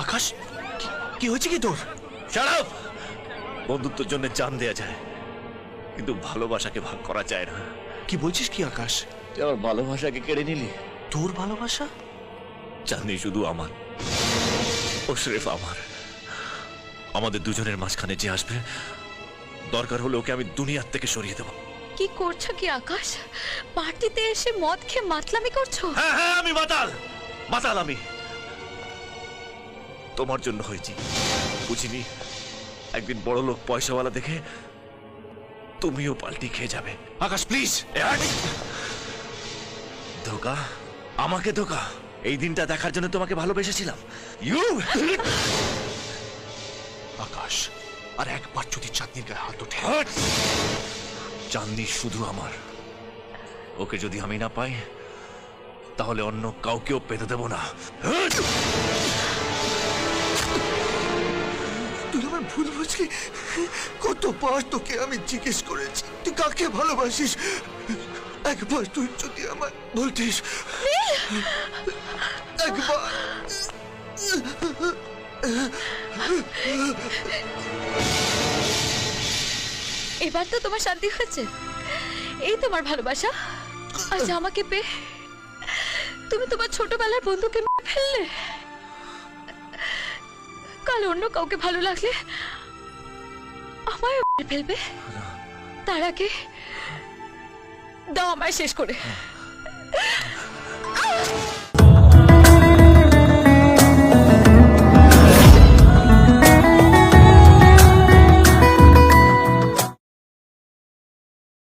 আকাশ, কি হয়েছে কি তোর? Shut up! বন্ধুত্বের জন্য জান দেয়া যায়, কিন্তু ভালোবাসাকে ভাগ করা যায় না। কি বলছিস কি আকাশ? তুই আমার ভালোবাসাকে কেড়ে নিলি। তোর ভালোবাসা? চাঁদনি শুধু আমার, ও স্রেফ আমার। আমাদের দুজনের মাঝখানে যে আসবে, দরকার হলে ওকে আমি দুনিয়ার থেকে সরিয়ে দেবো। কি করছো কি আকাশ? পার্টিতে এসে মদ খেয়ে মাতলামি করছো? হ্যাঁ হ্যাঁ, আমি মাতাল, মাতাল আমি। তোমার জন্য হয়েছি, বুঝিনি একদিন বড় লোক পয়সাওয়ালা দেখে তুমিও পাল্টি খেয়ে যাবে। আকাশ প্লিজ। ধোকা, আমাকে ধোকা। এই দিনটা দেখার জন্য তোমাকে ভালোবেসেছিলাম। ইউ আকাশ, আর একবার যদি চাঁদনির গায়ে হাত ওঠে। চাঁদনি শুধু আমার। ওকে যদি আমি না পাই, তাহলে অন্য কাউকেও পেতে দেব না। তুই আমার ভুল বুঝলি। কতবার তোকে আমি জিজ্ঞেস করেছি তুই কাকে ভালোবাসিস। একবার তুই যদি আমায় বলতিস, একবার। এবার তো তোমার শান্তি হয়েছে। এই তোমার ভালোবাসা। আজ আমাকে পেয়ে তুমি তোমার ছোটবেলার বন্ধুকে মেরে ফেললে। কাল অন্য কাউকে ভালো লাগলে আমায় মেরে ফেলবে। তার আগে দাও আমায় শেষ করে।